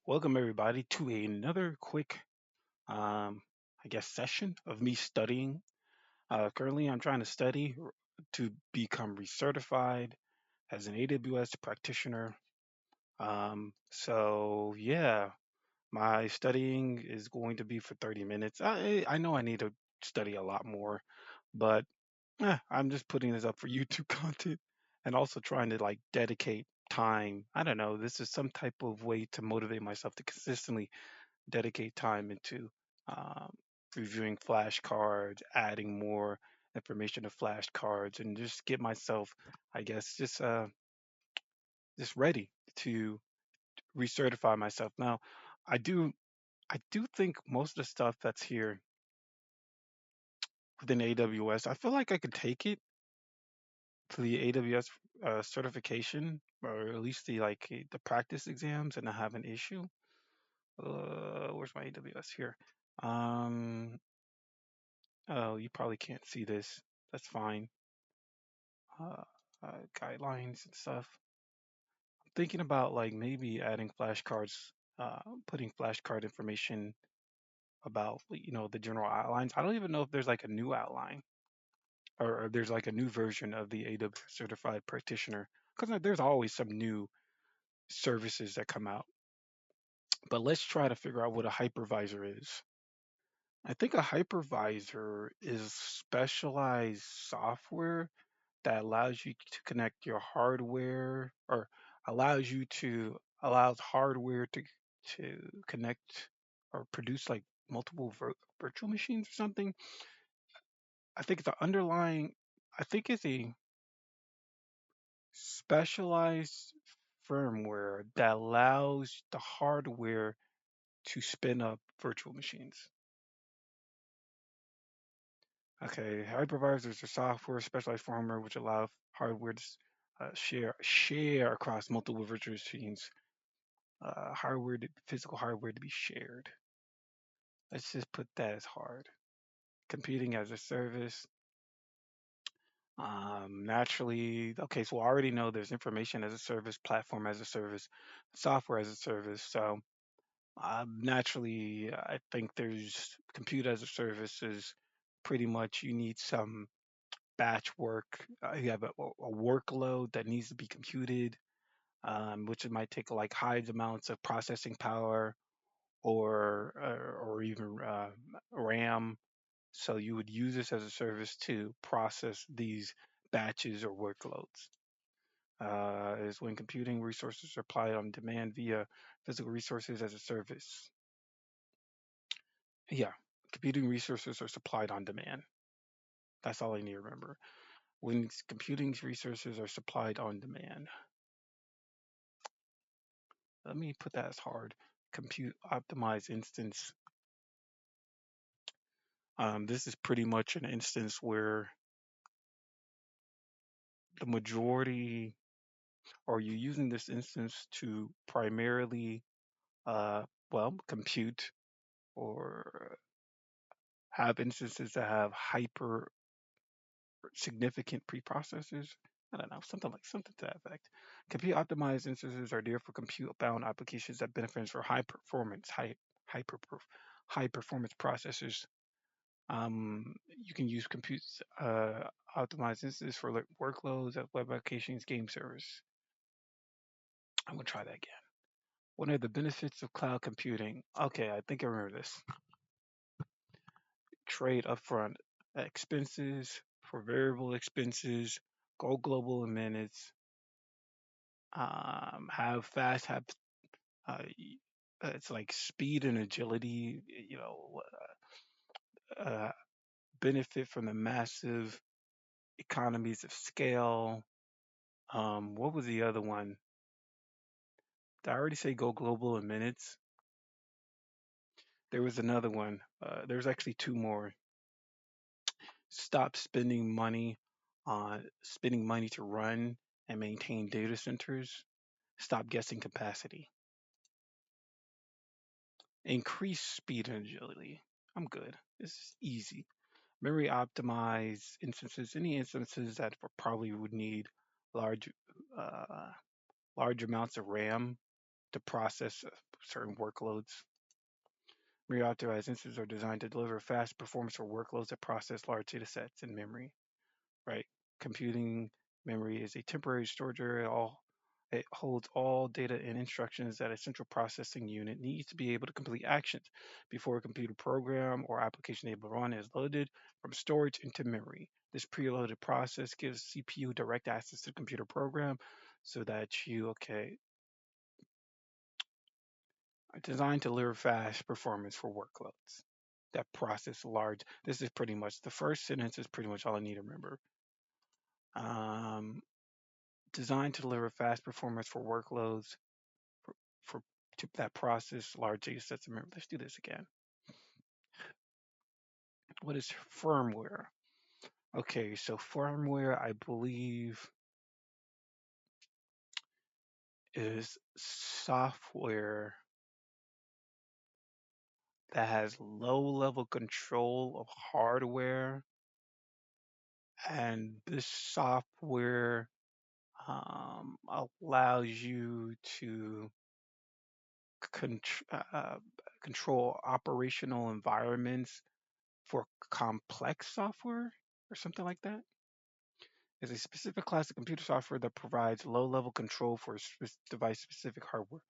Welcome everybody to another quick, um, I guess, session of me studying. Currently, I'm trying to study to become recertified as an AWS practitioner. So yeah, my studying is going to be for 30 minutes. I know I need to study a lot more, but I'm just putting this up for YouTube content and also trying to like dedicate time. I don't know. This is some type of way to motivate myself to consistently dedicate time into um, reviewing flashcards, adding more information to flashcards, and just get myself, I guess, just ready to recertify myself. Now, I do I do think most of the stuff that's here within AWS, I feel like I could take it to the AWS certification, or at least the practice exams, and not have an issue. Where's my AWS here? Um, Oh, you probably can't see this. That's fine. Uh, Guidelines and stuff. I'm thinking about like maybe adding flashcards, putting flashcard information about the general outlines. I don't even know if there's like a new outline or there's like a new version of the AWS Certified Practitioner because there's always some new services that come out. But let's try to figure out what a hypervisor is. I think a hypervisor is specialized software that allows you to connect your hardware or allows hardware to connect or produce like multiple virtual machines or something. I think the underlying I think it's a specialized firmware that allows the hardware to spin up virtual machines. Okay, hypervisors are software specialized firmware which allow hardware to share across multiple virtual machines, physical hardware to be shared. Let's just put that as hard. Computing as a service. Naturally, okay, so I already know there's information as a service, platform as a service, software as a service. So naturally, I think there's compute as a service is pretty much you need some batch work. You have a workload that needs to be computed, which it might take like high amounts of processing power or even RAM. So you would use this as a service to process these batches or workloads. Is when computing resources are applied on demand via physical resources as a service. Yeah, computing resources are supplied on demand. That's all I need to remember. When computing resources are supplied on demand, let me put that as hard. Compute optimized instance. This is pretty much an instance where the majority, or you're using this instance to primarily, uh, compute or have instances that have hyper significant preprocessors. I don't know, something to that effect. Compute optimized instances are there for compute bound applications that benefit from hyper high performance processors. You can use compute optimized instances for like workloads, web applications, game servers. I'm gonna try that again. What are the benefits of cloud computing? Okay, I think I remember this. Trade upfront expenses for variable expenses, go global in minutes, have fast, have it's like speed and agility, uh, benefit from the massive economies of scale. What was the other one? Did I already say go global in minutes? There was another one. There's actually two more. Stop spending money to run and maintain data centers. Stop guessing capacity. Increase speed and agility. I'm good. This is easy. Memory optimize instances. Any instances that probably would need large, uh, large amounts of RAM. to process certain workloads. Memory authorized instances are designed to deliver fast performance for workloads that process large data sets in memory, right? Computing memory is a temporary storage area. It holds all data and instructions that a central processing unit needs to be able to complete actions before a computer program or application able to run is loaded from storage into memory. This preloaded process gives CPU direct access to the computer program so that are designed to deliver fast performance for workloads that process large. This is pretty much the first sentence is pretty much all I need to remember. Um, Designed to deliver fast performance for workloads for, that process large data sets of memory. Let's do this again. What is firmware? Okay, so firmware, I believe, is software that has low level control of hardware, and this software allows you to contr- control operational environments for complex software or something like that. Is a specific class of computer software that provides low-level control for device-specific hardware.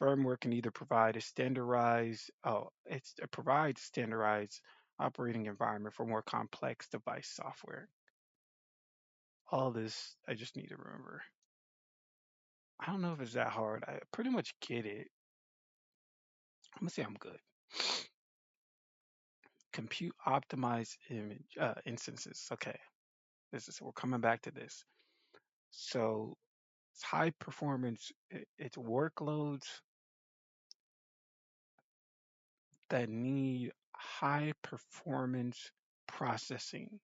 Firmware can either provide a it provides standardized operating environment for more complex device software. All this I just need to remember. I don't know if it's that hard. I pretty much get it. I'm gonna say I'm good. Compute optimized image instances. Okay, we're coming back to this. So it's high performance. It's workloads that need high performance processing.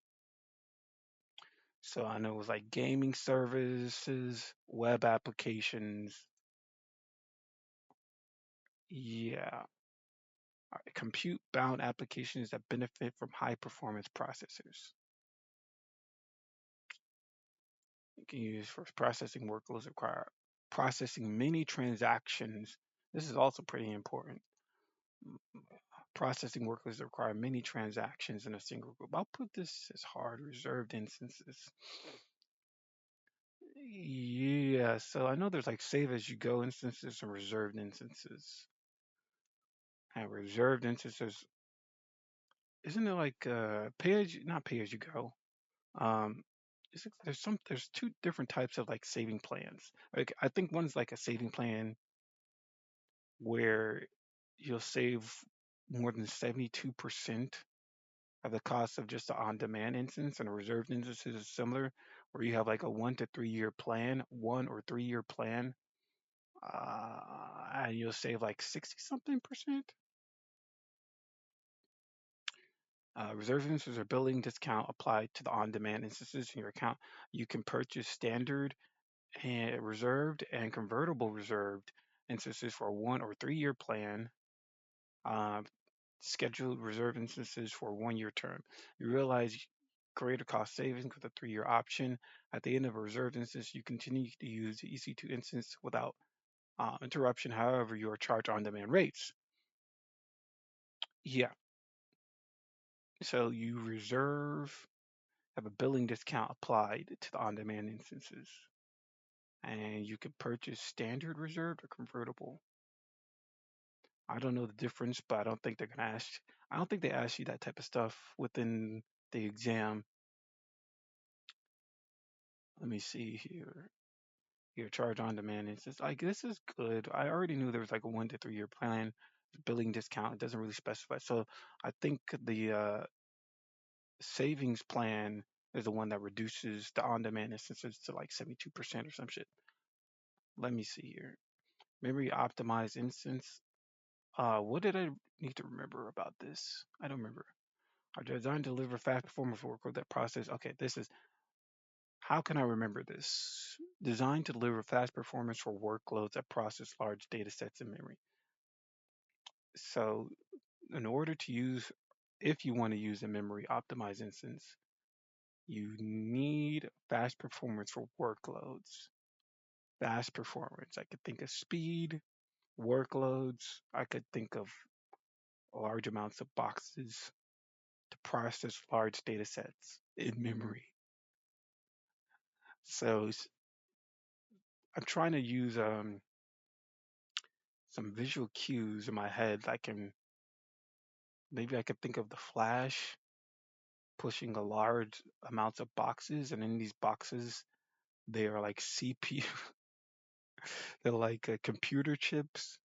So I know it was like gaming services, web applications. Yeah, compute bound applications that benefit from high performance processors. You can use for processing workloads require processing many transactions. This is also pretty important. Processing workloads that require many transactions in a single group. I'll put this as hard reserved instances. Yeah, so I know there's like save as you go instances and reserved instances. And reserved instances, isn't it like pay as you, not pay as you go? Um, there's two different types of like saving plans. Like I think one's like a saving plan where you'll save more than 72% of the cost of just the on-demand instance, and a reserved instance is similar, where you have like a 1 to 3 year plan, 1 or 3 year plan, and you'll save like 60 something percent. Reserved instances are billing discount applied to the on-demand instances in your account. You can purchase standard and reserved and convertible reserved instances for a 1 or 3 year plan. Uh, Scheduled reserved instances for a 1 year term. You realize greater cost savings with a 3 year option. At the end of a reserved instance, you continue to use the EC2 instance without interruption. However, you are charged on demand rates. Yeah. So you have a billing discount applied to the on demand instances. And you can purchase standard reserved or convertible. I don't know the difference, but I don't think they're going to ask. I don't think they ask you that type of stuff within the exam. Let me see here. Your charge on demand is just like this is good. I already knew there was like a 1 to 3 year plan, billing discount. It doesn't really specify. So I think the savings plan is the one that reduces the on demand instances to like 72% or some shit. Let me see here. Memory optimized instance. What did I need to remember about this? I don't remember. Are designed to deliver fast performance workload that process. Okay, this is how can I remember this? Designed to deliver fast performance for workloads that process large data sets in memory. So, in order to use, if you want to use a memory optimized instance, you need fast performance for workloads. Fast performance. I could think of speed. Workloads, I could think of large amounts of boxes to process large data sets in memory. So I'm trying to use some visual cues in my head. I can maybe I could think of the Flash pushing a large amounts of boxes, and in these boxes they are like CPU, they're like computer chips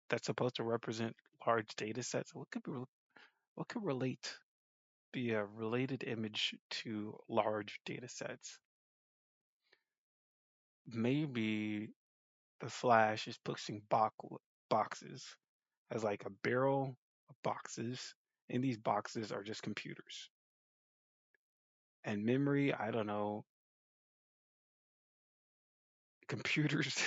that's supposed to represent large data sets. What could relate be a related image to large data sets? Maybe the Flash is pushing boxes as like a barrel of boxes, and these boxes are just computers. And memory, I don't know, computers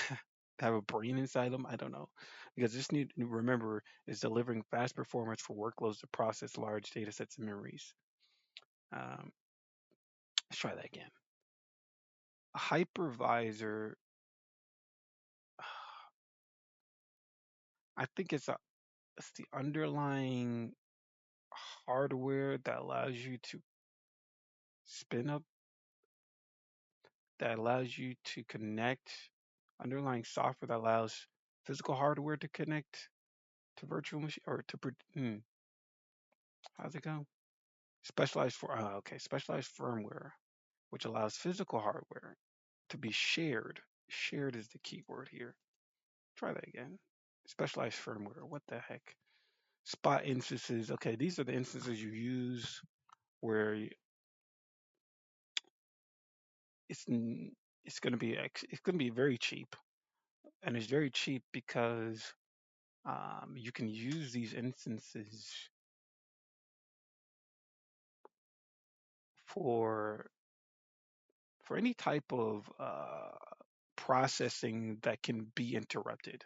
have a brain inside them. I don't know. Because this need to remember is delivering fast performance for workloads to process large data sets and memories. Um, let's try that again. A hypervisor, I think it's the underlying hardware that allows you to spin up, that allows you to connect, underlying software that allows physical hardware to connect to virtual machine or to how's it go? Specialized firmware, which allows physical hardware to be shared. Shared is the key word here. Try that again. Specialized firmware. What the heck? Spot instances. Okay, these are the instances you use where it's it's going to be it's going to be very cheap, and it's very cheap because you can use these instances for any type of processing that can be interrupted.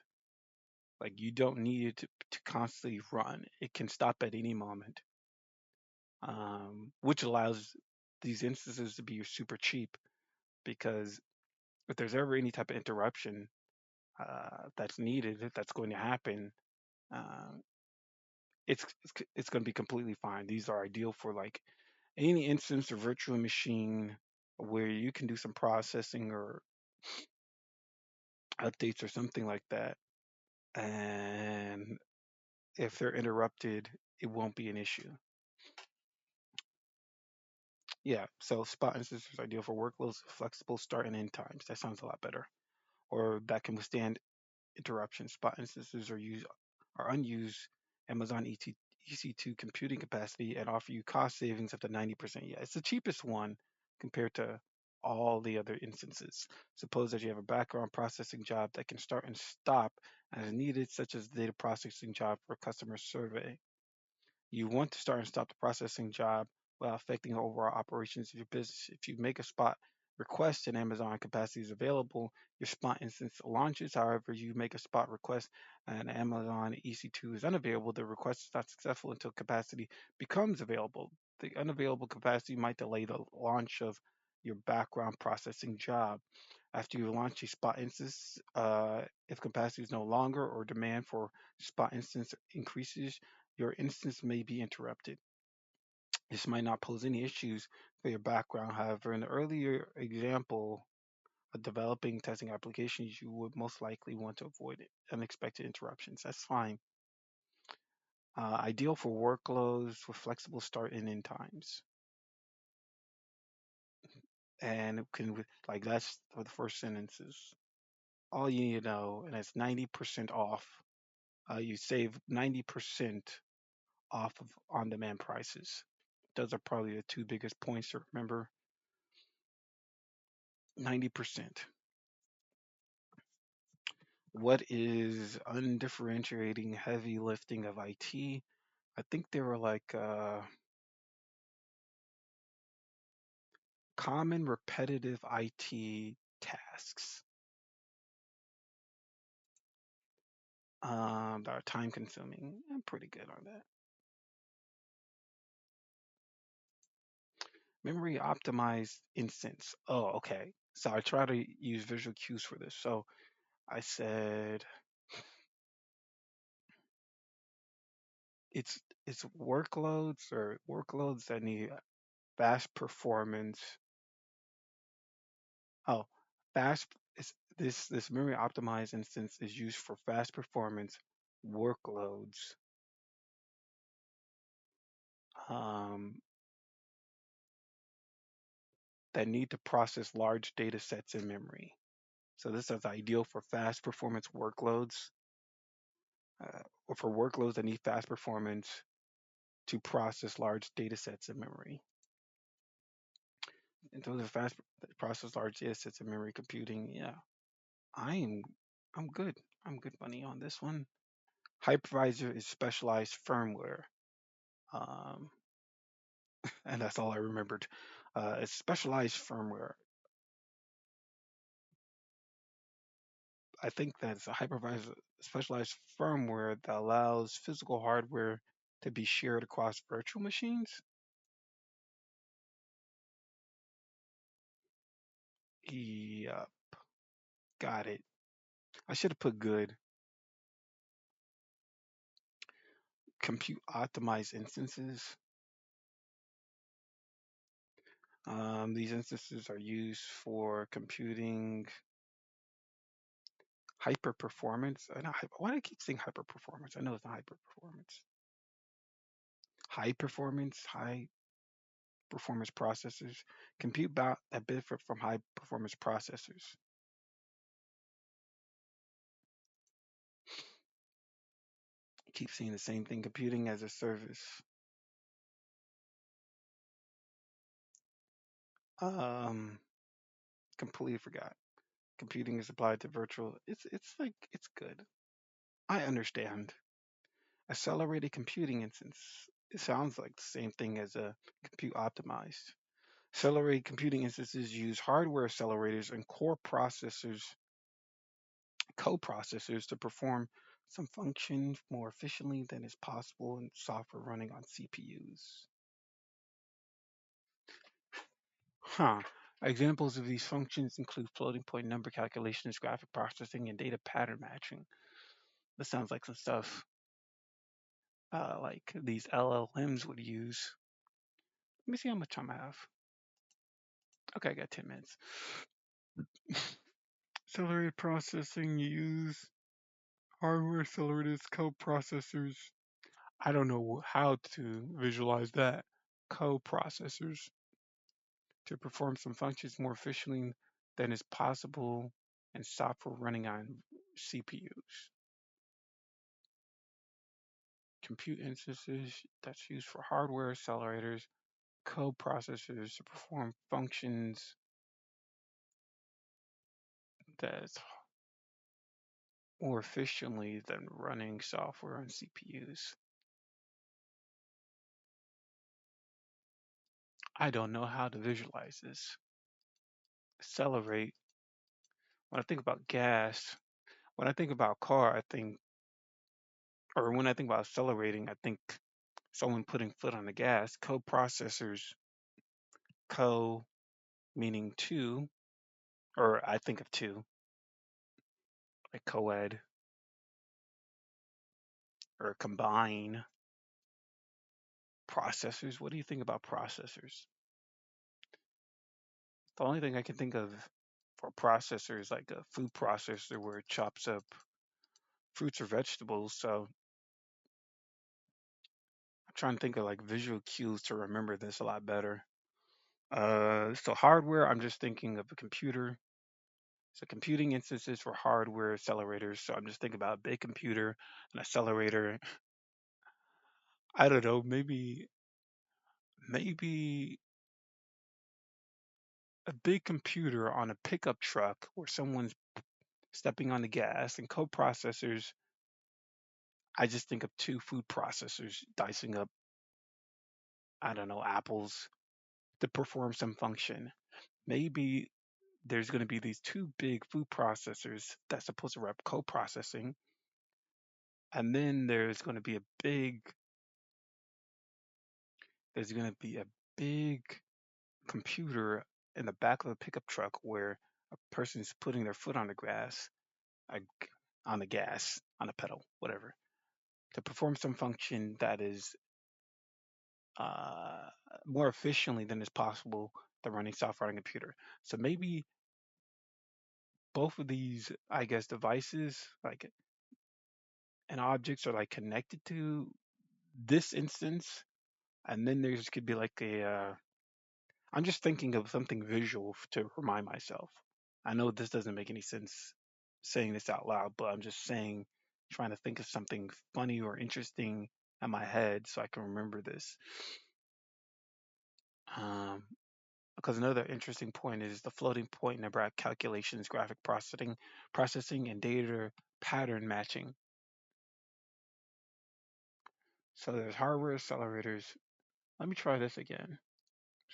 Like you don't need it to constantly run. It can stop at any moment, which allows these instances to be super cheap because if there's ever any type of interruption that's needed, that's going to happen, uh, it's going to be completely fine. These are ideal for like any instance or virtual machine where you can do some processing or updates or something like that. And if they're interrupted, it won't be an issue. Yeah, so spot instances are ideal for workloads, flexible start and end times. That sounds a lot better. Or that can withstand interruptions. Spot instances are unused Amazon EC2 computing capacity and offer you cost savings up to 90%. Yeah, it's the cheapest one compared to all the other instances. Suppose that you have a background processing job that can start and stop as needed, such as the data processing job for a customer survey. You want to start and stop the processing job without affecting the overall operations of your business. If you make a spot request and Amazon capacity is available, your spot instance launches. However, you make a spot request and Amazon EC2 is unavailable, the request is not successful until capacity becomes available. The unavailable capacity might delay the launch of your background processing job. After you launch a spot instance, if capacity is no longer or demand for spot instance increases, your instance may be interrupted. This might not pose any issues for your background. However, in the earlier example of developing testing applications, you would most likely want to avoid unexpected interruptions. That's fine. Ideal for workloads with flexible start and end times. And it can, like, that's for the first sentences. All you need to know, and it's 90% off. You save 90% off of on demand prices. Those are probably the two biggest points to remember. 90%. What is undifferentiating heavy lifting of IT? I think they were like common repetitive IT tasks that are time consuming. I'm pretty good on that. Memory optimized instance. Oh, okay. So I try to use visual cues for this. So I said it's workloads that need fast performance. Oh, fast is this memory optimized instance is used for fast performance workloads um, that need to process large data sets in memory. So this is ideal for fast performance workloads, or for workloads that need fast performance to process large data sets in memory. And those are fast process large data sets in memory computing. Yeah, I am I'm good. I'm good money on this one. Hypervisor is specialized firmware. Um, and that's all I remembered. It's specialized firmware. I think that's a hypervisor specialized firmware that allows physical hardware to be shared across virtual machines. Yeah, got it. I should have put good. Compute optimized instances. These instances are used for computing hyper performance. Not hyper, why do I keep saying hyper performance? I know it's not hyper performance. High performance processors. Compute that benefit from high performance processors. Keep seeing the same thing. Computing as a service. Um, completely forgot. Computing is applied to virtual. It's like it's good. I understand. Accelerated computing instance. It sounds like the same thing as a compute optimized. Accelerated computing instances use hardware accelerators and core processors, co-processors to perform some functions more efficiently than is possible in software running on CPUs. Huh. Examples of these functions include floating point number calculations, graphic processing, and data pattern matching. This sounds like some stuff like these LLMs would use. Let me see how much time I have. Okay, I got 10 minutes. Accelerated processing use hardware accelerated co-processors. I don't know how to visualize that. Co-processors to perform some functions more efficiently than is possible in software running on CPUs. Compute instances that's used for hardware accelerators, co-processors to perform functions that's more efficiently than running software on CPUs. I don't know how to visualize this. Accelerate. When I think about gas, when I think about car, or when I think about accelerating, I think someone putting foot on the gas. Co-processors, co meaning two, or I think of two, like co-ed or combine. Processors. What do you think about processors? The only thing I can think of for processor is like a food processor where it chops up fruits or vegetables. So I'm trying to think of like visual cues to remember this a lot better. So hardware, I'm just thinking of a computer. So computing instances for hardware accelerators. So I'm just thinking about a big computer, an accelerator. I don't know, maybe a big computer on a pickup truck where someone's stepping on the gas and co-processors. I just think of two food processors dicing up, I don't know, apples to perform some function. Maybe there's going to be these two big food processors that's supposed to rep co-processing, and then there's going to be a big computer in the back of a pickup truck where a person's putting their foot on the gas, like on the gas, on the pedal, whatever. to perform some function that is uh, more efficiently than is possible than running software on a computer. So maybe both of these, I guess, devices, like and objects, are like connected to this instance, and then there's could be like a. I'm just thinking of something visual to remind myself. I know this doesn't make any sense saying this out loud, but I'm just saying, trying to think of something funny or interesting in my head so I can remember this. Um, because another interesting point is the floating point number calculations, graphic processing, and data pattern matching. So there's hardware accelerators. Let me try this again.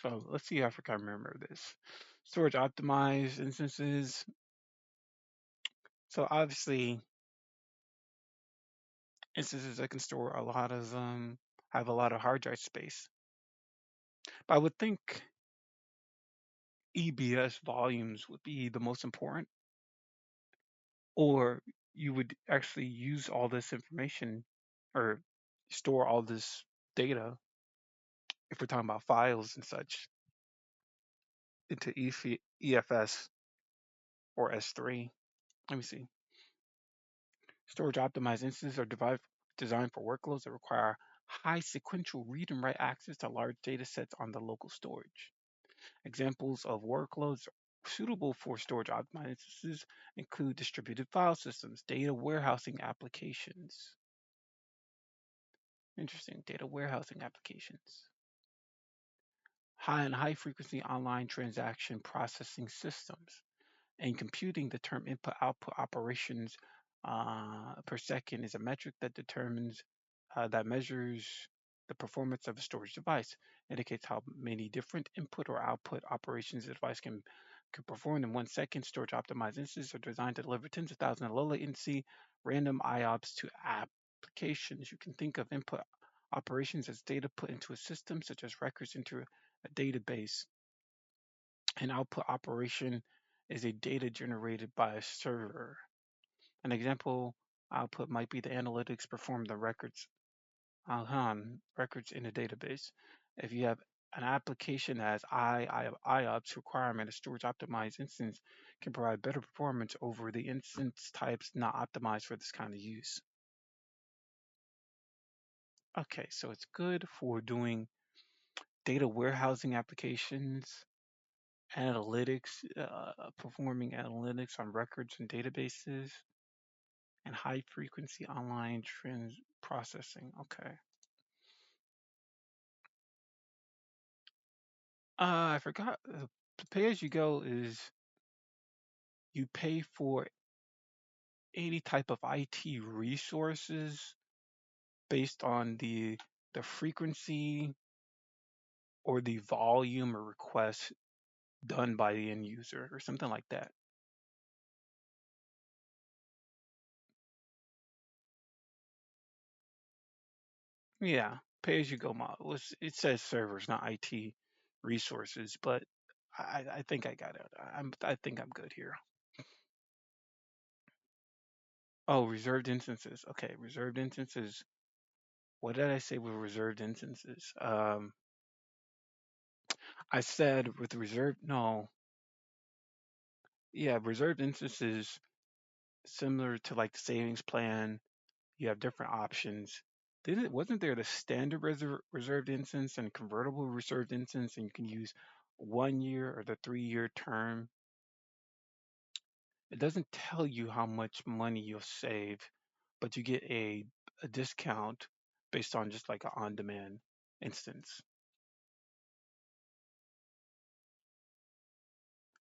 So let's see if I can remember this. Storage optimized instances. So obviously, instances that can store a lot of have a lot of hard drive space. But I would think EBS volumes would be the most important, or you would actually use all this information or store all this data, if we're talking about files and such, into EFS or S3. Let me see. Storage optimized instances are designed for workloads that require high sequential read and write access to large data sets on the local storage. Examples of workloads suitable for storage optimized instances include distributed file systems, data warehousing applications. Interesting, data warehousing applications. High frequency online transaction processing systems. In computing, the term input output operations per second is a metric that determines that measures the performance of a storage device. Indicates how many different input or output operations the device can perform in 1 second. Storage optimized instances are designed to deliver tens of thousands of low latency random IOPS to applications. You can think of input operations as data put into a system, such as records into a database. An output operation is a data generated by a server. An example output might be the analytics performed the records in a database. If you have an application that has IOPS requirement, a storage optimized instance can provide better performance over the instance types not optimized for this kind of use. Okay, so it's good for doing data warehousing applications, analytics, performing analytics on records and databases, and high frequency online trends processing. Okay. I forgot. Pay as you go is you pay for any type of IT resources based on the frequency or the volume or request done by the end user or something like that. Yeah, pay as you go model. It says servers, not IT resources, but I think I got it. I think I'm good here. Oh, reserved instances. Okay, reserved instances. What did I say with reserved instances? I said with reserved. No, yeah, reserved instances similar to like the savings plan. You have different options. Didn't it? Wasn't there the standard reserved instance and convertible reserved instance, and you can use 1 year or the 3 year term? It doesn't tell you how much money you'll save, but you get a discount based on just like an on-demand instance.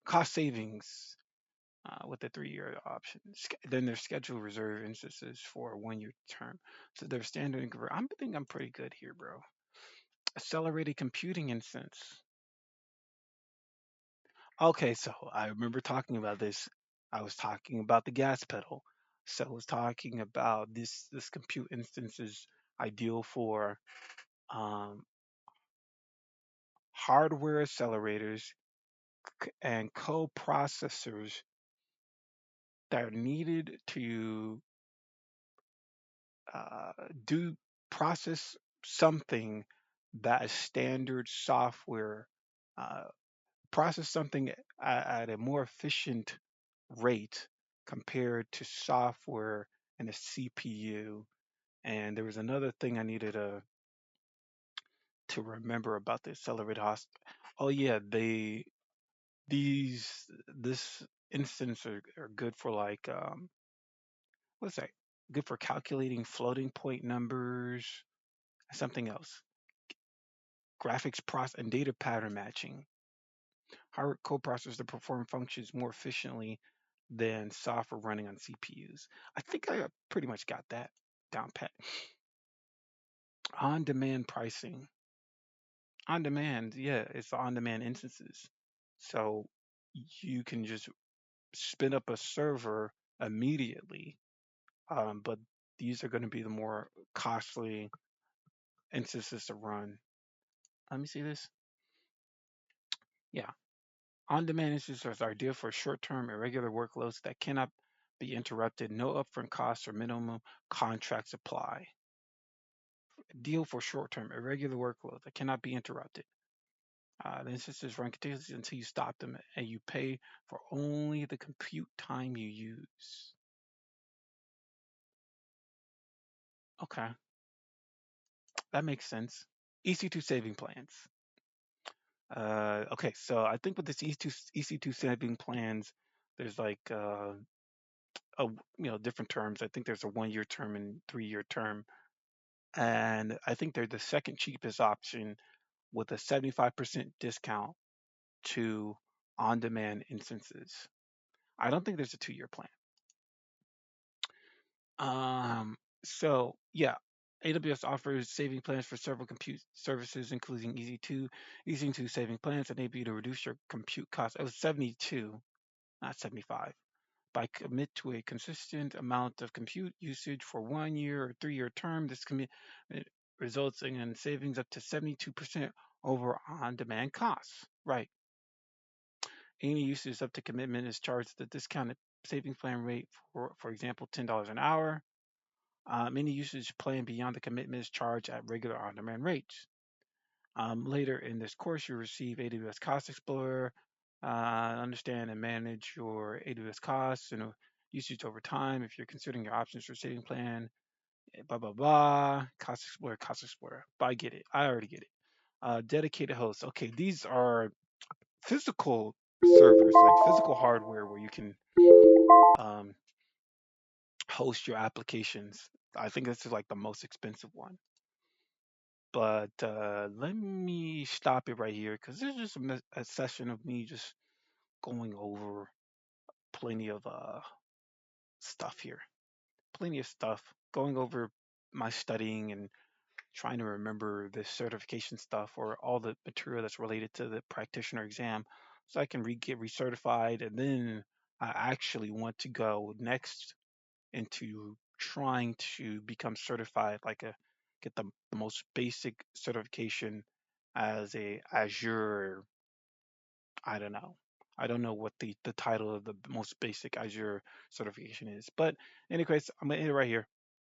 Cost savings with the 3 year option. Then there's scheduled reserve instances for a 1 year term. So there's standard and convert. I think I'm pretty good here, bro. Accelerated computing instance. Okay, so I remember talking about this. I was talking about the gas pedal. So I was talking about this compute instance is ideal for um, hardware accelerators and co-processors that are needed to uh, do process something that is standard software, uh, process something at a more efficient rate compared to software and a CPU. And there was another thing I needed to remember about the accelerated host. Oh yeah, these this instance are good for like what's that? Good for calculating floating point numbers, something else. Graphics process and data pattern matching. Hardware code processors to perform functions more efficiently than software running on CPUs. I think I pretty much got that down pat. On demand pricing. On demand, yeah, it's on demand instances. So you can just spin up a server immediately, but these are going to be the more costly instances to run. Let me see this. Yeah, on demand instances are ideal for short term, irregular workloads that cannot be interrupted. No upfront costs or minimum contracts apply. Deal for short term, irregular workloads that cannot be interrupted. The instances run continuously until you stop them, and you pay for only the compute time you use. Okay, that makes sense. EC2 saving plans. Okay, so I think with this EC2 saving plans, there's like different terms. I think there's a 1 year term and 3 year term, and I think they're the second cheapest option with a 75% discount to on-demand instances. I don't think there's a 2 year plan. Um, so yeah, AWS offers saving plans for several compute services, including EZ2. EZ2 saving plans enable you to reduce your compute costs. It was 72, not 75. By commit to a consistent amount of compute usage for 1 year or 3 year term, this commitment results in savings up to 72% over on-demand costs. Right. Any usage up to commitment is charged the discounted savings plan rate for example, $10 an hour. Any usage plan beyond the commitment is charged at regular on-demand rates. Later in this course, you'll receive AWS Cost Explorer, understand and manage your AWS costs and usage over time. If you're considering your options for saving plan, blah, blah, blah. Cost Explorer. But I get it. I already get it. Dedicated hosts. Okay, these are physical servers, like physical hardware where you can um, host your applications. I think this is like the most expensive one. But let me stop it right here because this is just a session of me just going over plenty of stuff here. Plenty of stuff. Going over my studying and trying to remember the certification stuff or all the material that's related to the practitioner exam so I can get recertified. And then I actually want to go next into trying to become certified, like get the most basic certification as a Azure. I don't know. I don't know what the title of the most basic Azure certification is. But anyways, I'm gonna end it right here.